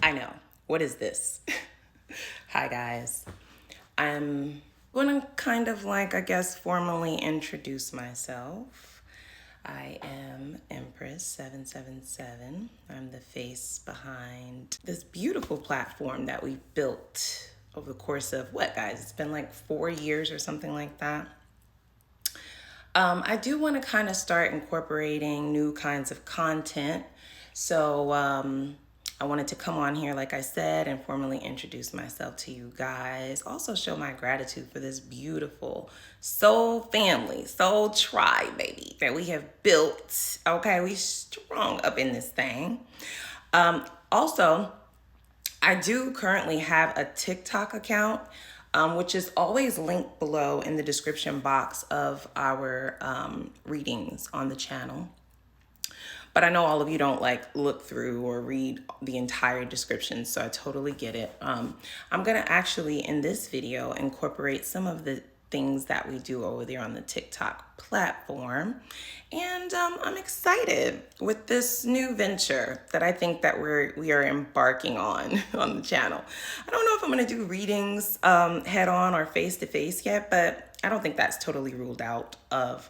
I know. What is this? Hi, guys. I'm going to kind of like, I guess, formally introduce myself. I am Empress 777. I'm the face behind this beautiful platform that we've built over the course of what, guys? It's been like 4 years or something like that. I do want to kind of start incorporating new kinds of content. So I wanted to come on here, like I said, and formally introduce myself to you guys. Also show my gratitude for this beautiful soul family, soul tribe, baby, that we have built. Okay, we strong up in this thing. Also, I do currently have a TikTok account, which is always linked below in the description box of our readings on the channel. But I know all of you don't like look through or read the entire description, so I totally get it. I'm gonna actually, in this video, incorporate some of the things that we do over there on the TikTok platform. And I'm excited with this new venture that I think that we are embarking on the channel. I don't know if I'm gonna do readings head on or face to face yet, but I don't think that's totally ruled out of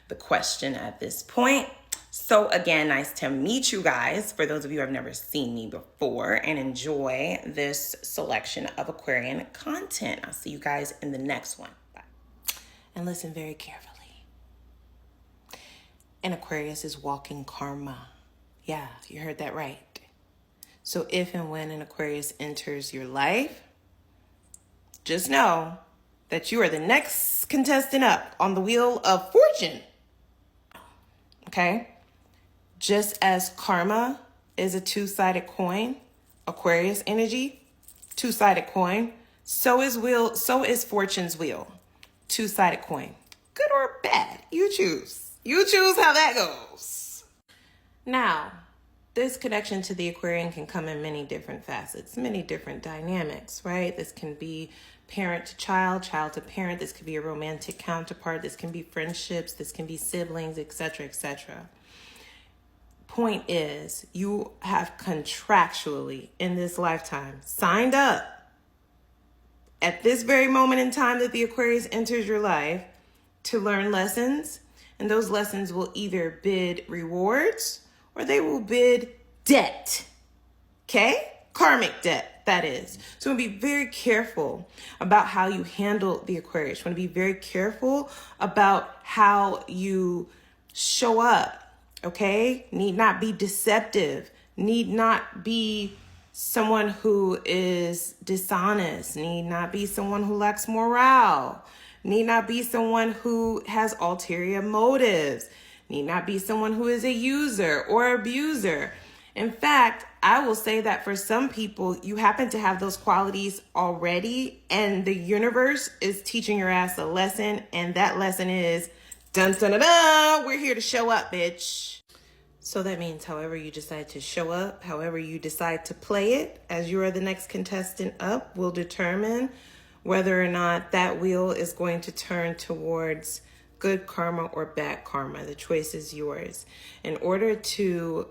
the question at this point. So again, nice to meet you guys, for those of you who have never seen me before, and enjoy this selection of Aquarian content. I'll see you guys in the next one. Bye. And listen very carefully. An Aquarius is walking karma. Yeah, you heard that right. So if and when an Aquarius enters your life, just know that you are the next contestant up on the wheel of fortune. Okay? Just as karma is a two-sided coin, Aquarius energy, two-sided coin, so is fortune's wheel, two-sided coin. Good or bad, you choose. You choose how that goes. Now, this connection to the Aquarian can come in many different facets, many different dynamics, right? This can be parent to child, child to parent. This could be a romantic counterpart. This can be friendships. This can be siblings, etc., etc. Point is, you have contractually in this lifetime signed up at this very moment in time that the Aquarius enters your life to learn lessons. And those lessons will either bid rewards or they will bid debt. Okay? Karmic debt, that is. So be very careful about how you handle the Aquarius. You want to be very careful about how you show up. Okay? Need not be deceptive. Need not be someone who is dishonest. Need not be someone who lacks morale. Need not be someone who has ulterior motives. Need not be someone who is a user or abuser. In fact, I will say that for some people, you happen to have those qualities already, and the universe is teaching your ass a lesson, and that lesson is dun dun dun dun, we're here to show up, bitch. So that means however you decide to show up, however you decide to play it, as you are the next contestant up, will determine whether or not that wheel is going to turn towards good karma or bad karma. The choice is yours. In order to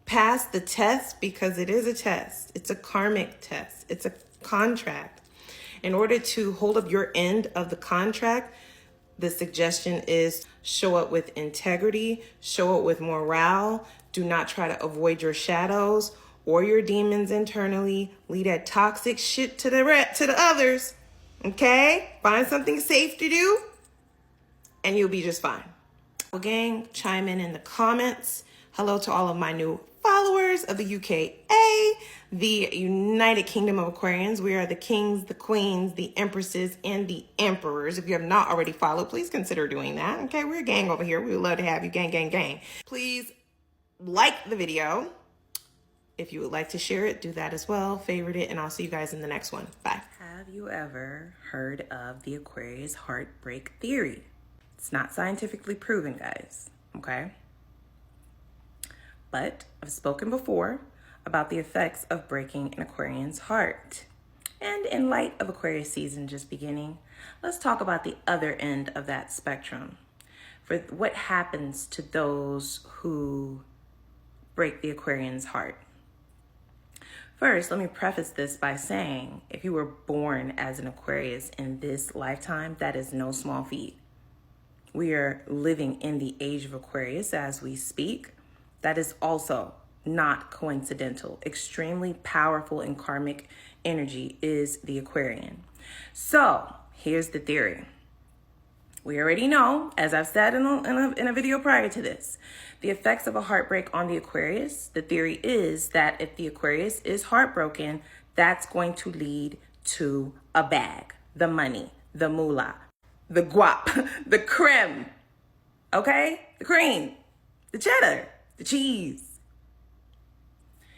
pass the test, because it is a test, it's a karmic test, it's a contract. In order to hold up your end of the contract, the suggestion is show up with integrity, show up with morale. Do not try to avoid your shadows or your demons internally. Leave that toxic shit to the others. Okay? Find something safe to do and you'll be just fine. Well, gang, chime in the comments. Hello to all of my new followers of the UKA, the United Kingdom of Aquarians. We are the kings, the queens, the empresses, and the emperors. If you have not already followed, please consider doing that. Okay, we're a gang over here. We would love to have you. Gang, gang, gang. Please like the video. If you would like to share it, do that as well. Favorite it, and I'll see you guys in the next one. Bye. Have you ever heard of the Aquarius heartbreak theory? It's not scientifically proven, guys. Okay? But I've spoken before about the effects of breaking an Aquarian's heart. And in light of Aquarius season just beginning, let's talk about the other end of that spectrum. For what happens to those who break the Aquarian's heart. First, let me preface this by saying, if you were born as an Aquarius in this lifetime, that is no small feat. We are living in the age of Aquarius as we speak. That is also not coincidental. Extremely powerful and karmic energy is the Aquarian. So here's the theory. We already know, as I've said in a video prior to this, the effects of a heartbreak on the Aquarius. The theory is that if the Aquarius is heartbroken, that's going to lead to a bag, the money, the moolah, the guap, the creme, okay? The cream, the cheddar, the cheese.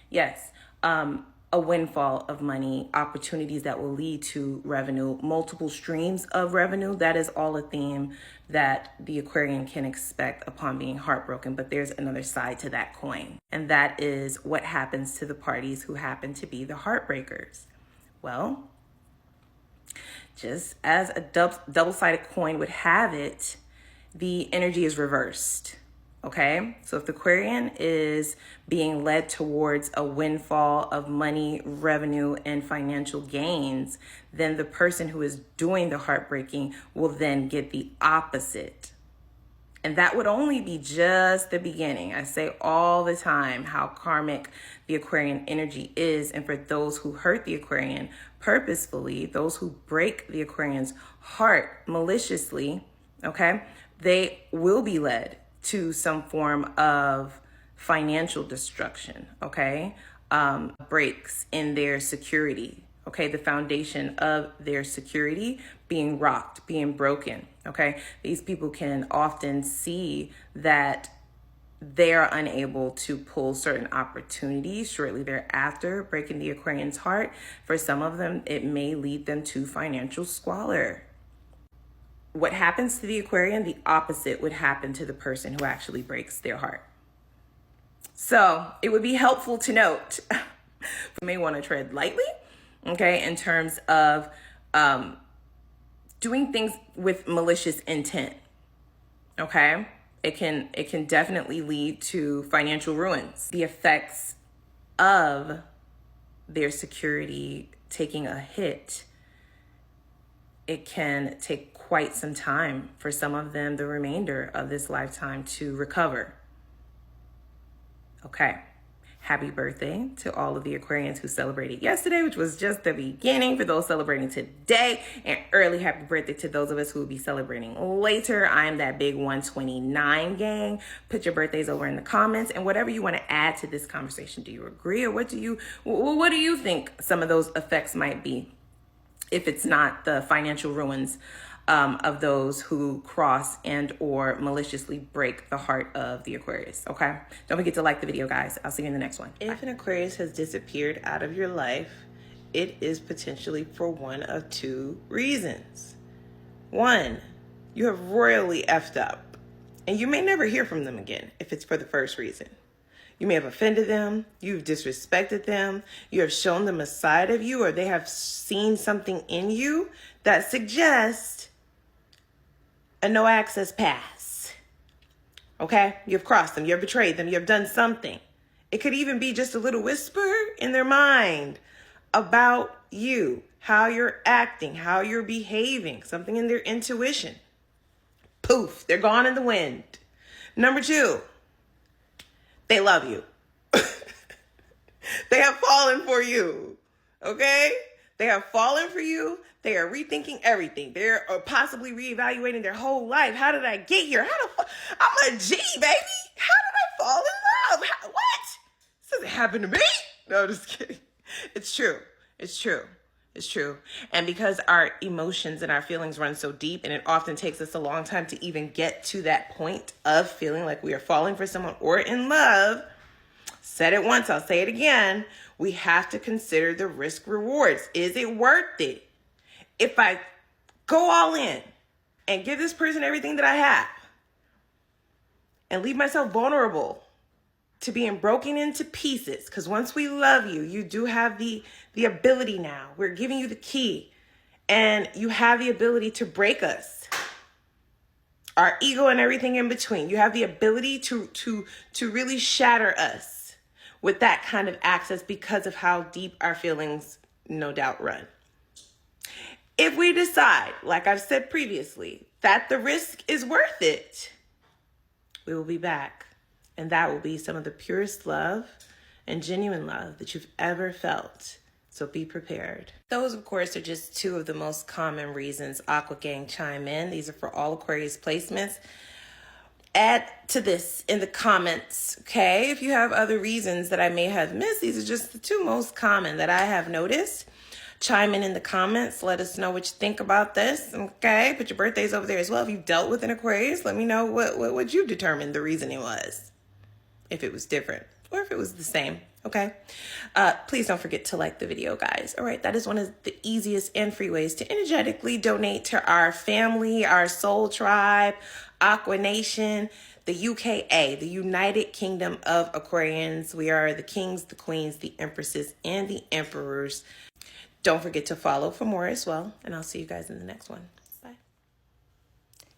Yes, a windfall of money, opportunities that will lead to revenue, multiple streams of revenue. That is all a theme that the Aquarian can expect upon being heartbroken. But there's another side to that coin, and that is what happens to the parties who happen to be the heartbreakers. Well, just as a double-sided coin would have it, the energy is reversed. Okay, so if the Aquarian is being led towards a windfall of money, revenue, and financial gains, then the person who is doing the heartbreaking will then get the opposite. And that would only be just the beginning. I say all the time how karmic the Aquarian energy is. And for those who hurt the Aquarian purposefully, those who break the Aquarian's heart maliciously, okay, they will be led to some form of financial destruction, okay? Breaks in their security, okay? The foundation of their security being rocked, being broken, okay? These people can often see that they are unable to pull certain opportunities shortly thereafter, breaking the Aquarian's heart. For some of them, it may lead them to financial squalor. What happens to the Aquarian, the opposite would happen to the person who actually breaks their heart. So it would be helpful to note, you may want to tread lightly, okay, in terms of doing things with malicious intent, okay? It can definitely lead to financial ruins. The effects of their security taking a hit, it can take quite some time for some of them, the remainder of this lifetime, to recover. Okay. Happy birthday to all of the Aquarians who celebrated yesterday, which was just the beginning for those celebrating today, and early happy birthday to those of us who will be celebrating later. I am that big 129 gang. Put your birthdays over in the comments, and whatever you want to add to this conversation. Do you agree, or what do you think some of those effects might be, if it's not the financial ruins of those who cross and or maliciously break the heart of the Aquarius, okay? Don't forget to like the video, guys. I'll see you in the next one. If an Aquarius has disappeared out of your life, it is potentially for one of two reasons. One, you have royally effed up, and you may never hear from them again if it's for the first reason. You may have offended them, you've disrespected them, you have shown them a side of you, or they have seen something in you that suggests a no access pass. Okay? You've crossed them, you've betrayed them, you've done something. It could even be just a little whisper in their mind about you, how you're acting, how you're behaving, something in their intuition. Poof, they're gone in the wind. Number two, they love you. They have fallen for you. Okay? They have fallen for you. They are rethinking everything. They're possibly reevaluating their whole life. How did I get here? I'm a G, baby. How did I fall in love? What? This doesn't happen to me. No, just kidding. It's true. It's true. It's true. And because our emotions and our feelings run so deep, and it often takes us a long time to even get to that point of feeling like we are falling for someone or in love, said it once, I'll say it again, we have to consider the risk rewards. Is it worth it? If I go all in and give this person everything that I have and leave myself vulnerable to being broken into pieces, because once we love you, you do have the ability now. We're giving you the key, and you have the ability to break us, our ego and everything in between. You have the ability to really shatter us. with that kind of access because of how deep our feelings no doubt run. If we decide, like I've said previously, that the risk is worth it, we will be back. And that will be some of the purest love and genuine love that you've ever felt. So be prepared. Those, of course, are just two of the most common reasons Aqua Gang chime in. These are for all Aquarius placements. Add to this in the comments, okay? If you have other reasons that I may have missed, these are just the two most common that I have noticed. Chime in the comments. Let us know what you think about this, okay? Put your birthdays over there as well. If you've dealt with an Aquarius, let me know what you determined the reasoning was. If it was different or if it was the same, okay? Please don't forget to like the video, guys. All right, that is one of the easiest and free ways to energetically donate to our family, our soul tribe, Aqua Nation, the UKA, the United Kingdom of Aquarians. We are the kings, the queens, the empresses, and the emperors. Don't forget to follow for more as well, and I'll see you guys in the next one. Bye.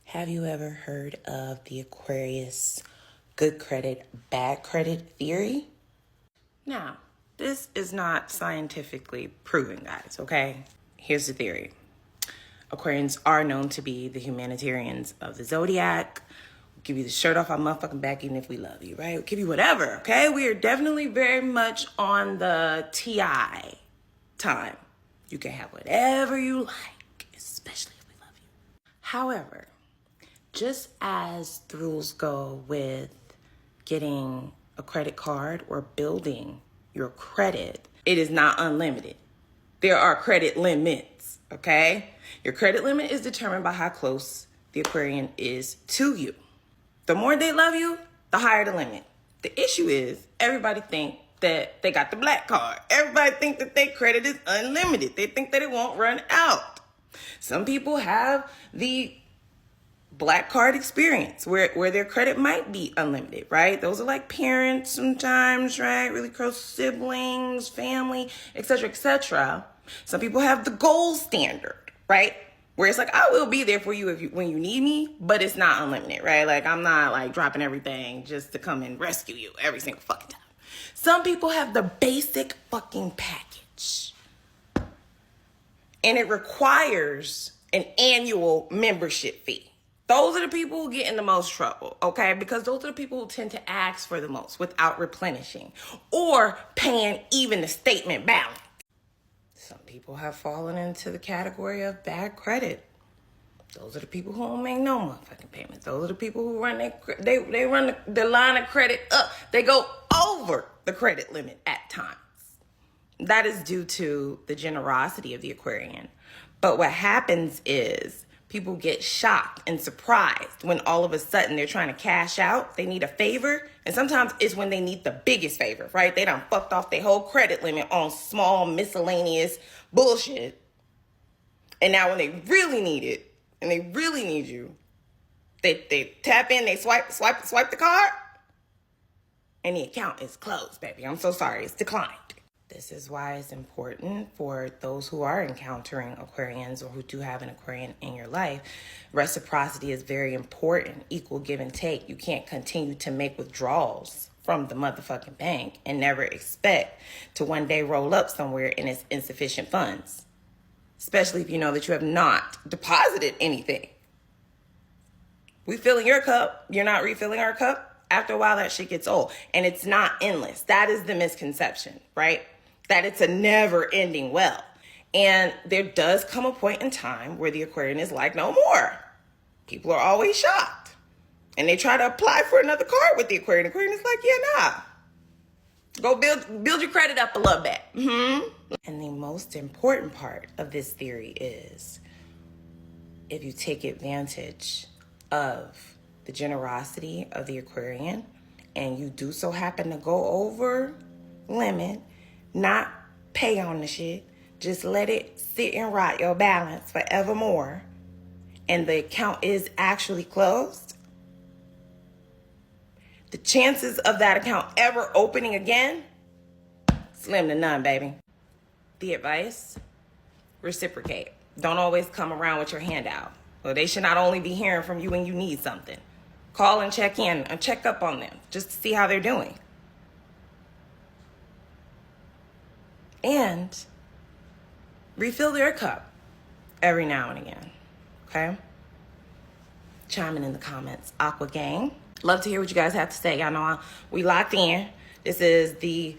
Have you ever heard of the Aquarius good credit, bad credit theory? Now, this is not scientifically proven, guys, okay? Here's the theory. Aquarians are known to be the humanitarians of the zodiac. We'll give you the shirt off our motherfucking back even if we love you, right? We'll give you whatever, okay? We are definitely very much on the TI time. You can have whatever you like, especially if we love you. However, just as the rules go with getting a credit card or building your credit, it is not unlimited. There are credit limits, okay? Your credit limit is determined by how close the Aquarian is to you. The more they love you, the higher the limit. The issue is everybody think that they got the black card. Everybody think that their credit is unlimited. They think that it won't run out. Some people have the black card experience where their credit might be unlimited, right? Those are like parents sometimes, right? Really close siblings, family, etc., etc. Some people have the gold standard, right? Where it's like, I will be there for you when you need me, but it's not unlimited, right? Like, I'm not like dropping everything just to come and rescue you every single fucking time. Some people have the basic fucking package. And it requires an annual membership fee. Those are the people who get in the most trouble, okay? Because those are the people who tend to ask for the most without replenishing or paying even the statement balance. Some people have fallen into the category of bad credit. Those are the people who don't make no motherfucking payments. Those are the people who run they run the line of credit up. They go over the credit limit at times. That is due to the generosity of the Aquarian. But what happens is people get shocked and surprised when all of a sudden they're trying to cash out. They need a favor. And sometimes it's when they need the biggest favor, right? They done fucked off their whole credit limit on small miscellaneous bullshit. And now when they really need it, and they really need you, they tap in, they swipe the card, and the account is closed, baby. I'm so sorry, it's declined. This is why it's important for those who are encountering Aquarians or who do have an Aquarian in your life. Reciprocity is very important, equal give and take. You can't continue to make withdrawals from the motherfucking bank and never expect to one day roll up somewhere and it's insufficient funds. Especially if you know that you have not deposited anything. We filling your cup, you're not refilling our cup. After a while, that shit gets old. And it's not endless. That is the misconception, right? That it's a never-ending well. And there does come a point in time where the Aquarian is like, no more. People are always shocked. And they try to apply for another card with the Aquarian. The Aquarian is like, yeah, nah. Go build your credit up a little bit. And the most important part of this theory is if you take advantage of the generosity of the Aquarian and you do so happen to go over limit, not pay on the shit, just let it sit and rot your balance forevermore, and the account is actually closed, the chances of that account ever opening again, slim to none, baby. The advice, reciprocate. Don't always come around with your hand out. Well, they should not only be hearing from you when you need something. Call and check in and check up on them just to see how they're doing. and refill their cup every now and again, okay? Chiming in the comments, Aqua Gang. Love to hear what you guys have to say. Y'all know we locked in. This is the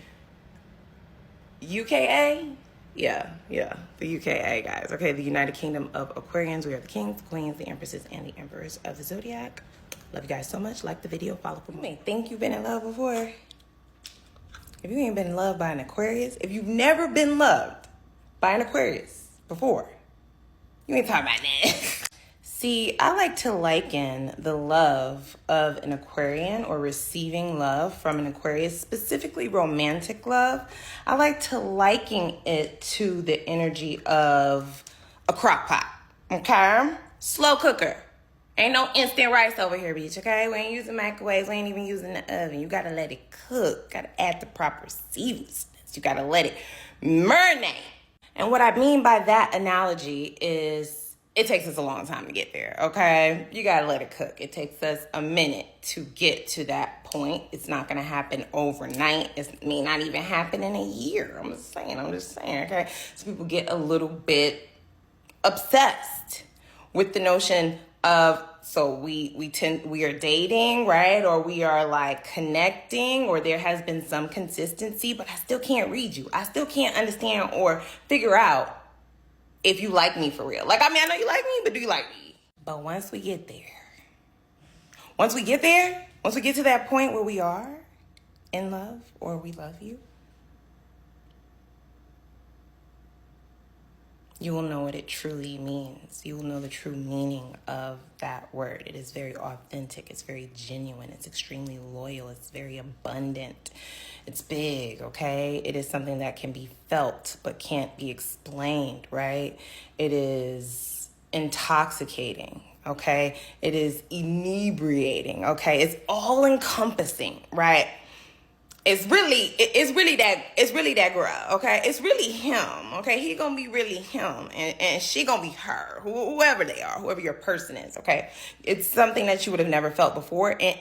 UKA. Yeah, the UKA, guys. Okay, the United Kingdom of Aquarians. We are the kings, the queens, the empresses, and the emperors of the zodiac. Love you guys so much. Like the video, follow for more. You may think you've been in love before. If you ain't been in love by an Aquarius, if you've never been loved by an Aquarius before, you ain't talking about that. See, I like to liken the love of an Aquarian or receiving love from an Aquarius, specifically romantic love. I like to liken it to the energy of a crock pot, okay? Slow cooker. Ain't no instant rice over here, bitch, okay? We ain't using microwaves. We ain't even using the oven. You gotta let it cook. Gotta add the proper seasonings. You gotta let it marinate. And what I mean by that analogy is it takes us a long time to get there, okay? You gotta let it cook. It takes us a minute to get to that point. It's not gonna happen overnight. It may not even happen in a year. I'm just saying, okay? So people get a little bit obsessed with the notion of, so we are dating, right? Or we are like connecting, or there has been some consistency, but I still can't read you. I still can't understand or figure out if you like me for real. Like, I mean, I know you like me, but do you like me? But once we get there, once we get to that point where we are in love or we love you, you will know what it truly means. You will know the true meaning of that word. It is very authentic. It's very genuine. It's extremely loyal. It's very abundant. It's big, okay? It is something that can be felt but can't be explained, right? It is intoxicating, okay? It is inebriating, okay? It's all encompassing, right? It's really that girl, okay? It's really him, okay? He gonna be really him, and she gonna be her, whoever they are, whoever your person is, okay? It's something that you would have never felt before, and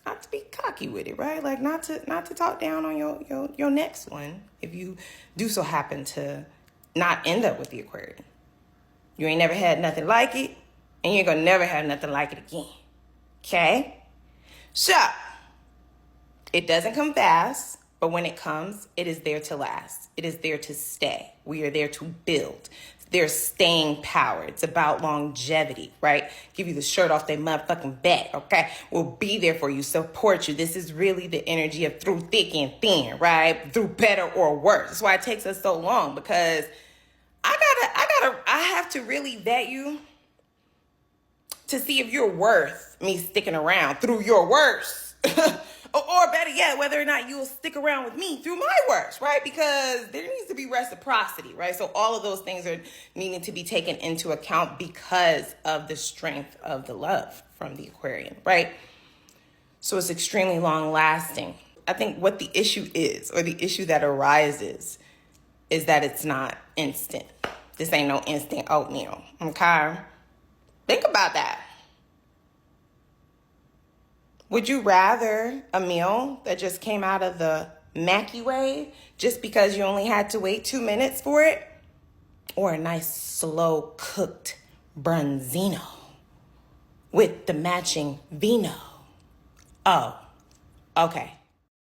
not to be cocky with it, right? Like not to talk down on your next one if you do so happen to not end up with the Aquarian. You ain't never had nothing like it, and you ain't gonna never have nothing like it again, okay? So it doesn't come fast, but when it comes, it is there to last. It is there to stay. We are there to build. There's staying power. It's about longevity, right? Give you the shirt off their motherfucking back, okay? We'll be there for you, support you. This is really the energy of through thick and thin, right? Through better or worse. That's why it takes us so long, because I have to really vet you to see if you're worth me sticking around through your worst. Or better yet, whether or not you'll stick around with me through my worst, right? Because there needs to be reciprocity, right? So all of those things are needing to be taken into account because of the strength of the love from the Aquarian, right? So it's extremely long lasting. I think what the issue is, or the issue that arises, is that it's not instant. This ain't no instant oatmeal, okay? Think about that. Would you rather a meal that just came out of the microwave just because you only had to wait 2 minutes for it? Or a nice slow cooked branzino with the matching vino? Oh, okay.